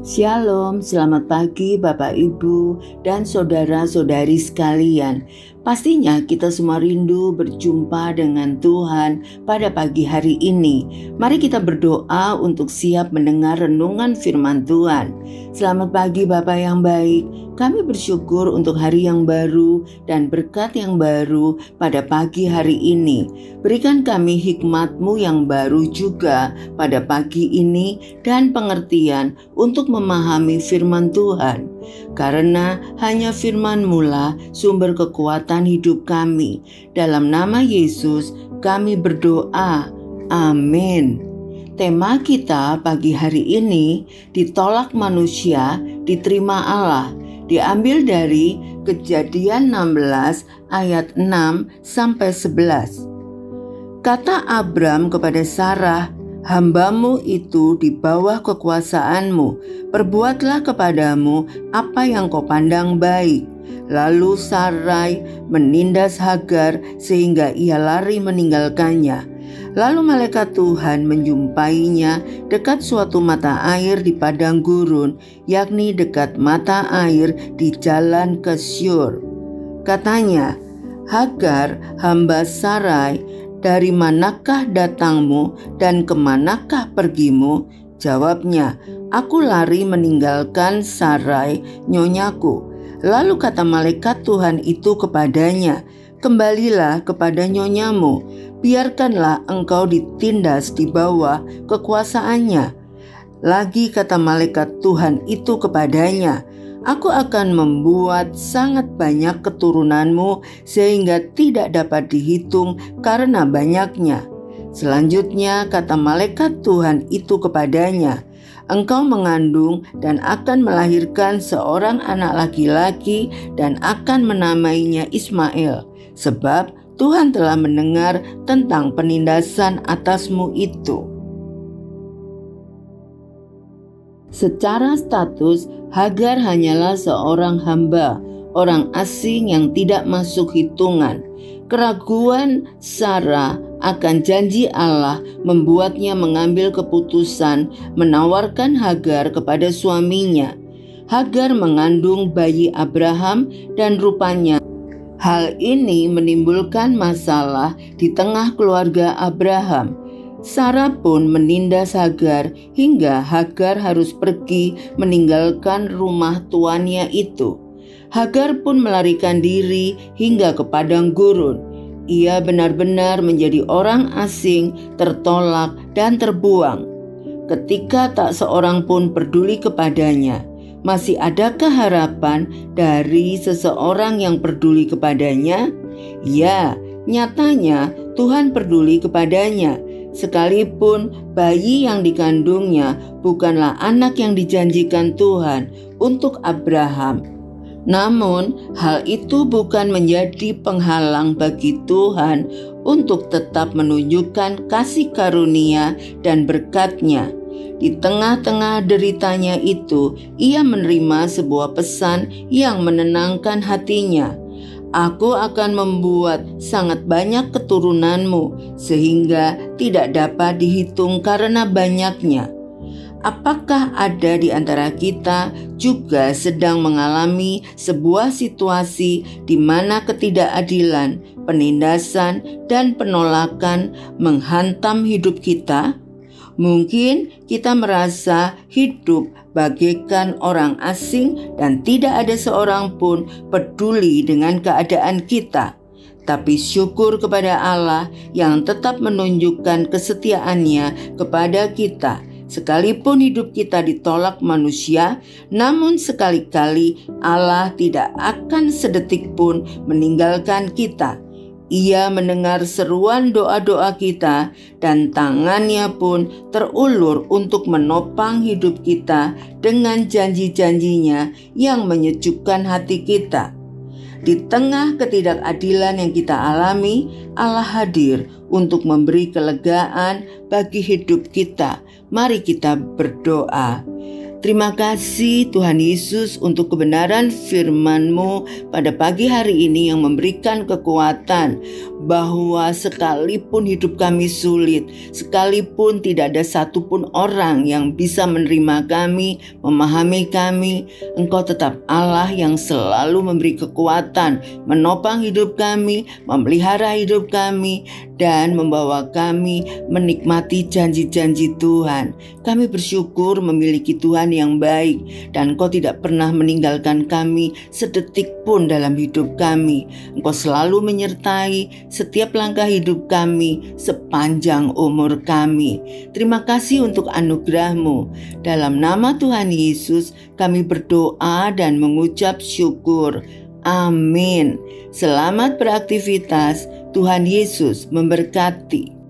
Shalom, selamat pagi Bapak Ibu dan saudara-saudari sekalian. Pastinya kita semua rindu berjumpa dengan Tuhan pada pagi hari ini. Mari kita berdoa untuk siap mendengar renungan firman Tuhan. Selamat pagi Bapak yang baik. Kami bersyukur untuk hari yang baru dan berkat yang baru pada pagi hari ini. Berikan kami hikmat-Mu yang baru juga pada pagi ini dan pengertian untuk memahami firman Tuhan. Karena hanya firman-Mu lah sumber kekuatan hidup kami. Dalam nama Yesus kami berdoa. Amin. Tema kita pagi hari ini, ditolak manusia, diterima Allah. Diambil dari Kejadian 16 ayat 6 sampai 11. Kata Abram kepada Sarah, "Hambamu itu di bawah kekuasaanmu, perbuatlah kepadamu apa yang kau pandang baik." Lalu Sarai menindas Hagar sehingga ia lari meninggalkannya. Lalu malaikat Tuhan menjumpainya dekat suatu mata air di padang gurun, yakni dekat mata air di jalan ke Syur. Katanya, "Hagar, hamba Sarai, dari manakah datangmu dan kemanakah pergimu?" Jawabnya, "Aku lari meninggalkan Sarai, nyonyaku." Lalu kata malaikat Tuhan itu kepadanya, "Kembalilah kepada nyonyamu, biarkanlah engkau ditindas di bawah kekuasaannya." Lagi kata malaikat Tuhan itu kepadanya, "Aku akan membuat sangat banyak keturunanmu sehingga tidak dapat dihitung karena banyaknya." Selanjutnya kata malaikat Tuhan itu kepadanya, "Engkau mengandung dan akan melahirkan seorang anak laki-laki dan akan menamainya Ismail, sebab Tuhan telah mendengar tentang penindasan atasmu itu." Secara status, Hagar hanyalah seorang hamba, orang asing yang tidak masuk hitungan. Keraguan Sarah akan janji Allah membuatnya mengambil keputusan menawarkan Hagar kepada suaminya. Hagar mengandung bayi Abraham dan rupanya hal ini menimbulkan masalah di tengah keluarga Abraham. Sarah pun menindas Hagar hingga Hagar harus pergi meninggalkan rumah tuannya itu. Hagar pun melarikan diri hingga ke padang gurun. Ia benar-benar menjadi orang asing, tertolak dan terbuang. Ketika tak seorang pun peduli kepadanya, masih adakah harapan dari seseorang yang peduli kepadanya? Ya, nyatanya Tuhan peduli kepadanya. Sekalipun bayi yang dikandungnya bukanlah anak yang dijanjikan Tuhan untuk Abraham. Namun, hal itu bukan menjadi penghalang bagi Tuhan untuk tetap menunjukkan kasih karunia dan berkat-Nya. Di tengah-tengah deritanya itu, ia menerima sebuah pesan yang menenangkan hatinya. "Aku akan membuat sangat banyak keturunanmu, sehingga tidak dapat dihitung karena banyaknya." Apakah ada di antara kita juga sedang mengalami sebuah situasi di mana ketidakadilan, penindasan, dan penolakan menghantam hidup kita? Mungkin kita merasa hidup bagaikan orang asing dan tidak ada seorang pun peduli dengan keadaan kita. Tapi syukur kepada Allah yang tetap menunjukkan kesetiaannya kepada kita. Sekalipun hidup kita ditolak manusia, namun sekali-kali Allah tidak akan sedetik pun meninggalkan kita. Ia mendengar seruan doa-doa kita dan tangannya pun terulur untuk menopang hidup kita dengan janji-janjinya yang menyejukkan hati kita. Di tengah ketidakadilan yang kita alami, Allah hadir untuk memberi kelegaan bagi hidup kita. Mari kita berdoa. Terima kasih Tuhan Yesus untuk kebenaran firman-Mu pada pagi hari ini yang memberikan kekuatan bahwa sekalipun hidup kami sulit, sekalipun tidak ada satupun orang yang bisa menerima kami, memahami kami, Engkau tetap Allah yang selalu memberi kekuatan, menopang hidup kami, memelihara hidup kami, dan membawa kami menikmati janji-janji Tuhan. Kami bersyukur memiliki Tuhan yang baik, dan Engkau tidak pernah meninggalkan kami sedetik pun dalam hidup kami. Engkau selalu menyertai setiap langkah hidup kami sepanjang umur kami. Terima kasih untuk anugerah-Mu. Dalam nama Tuhan Yesus kami berdoa dan mengucap syukur. Amin. Selamat beraktivitas. Tuhan Yesus memberkati.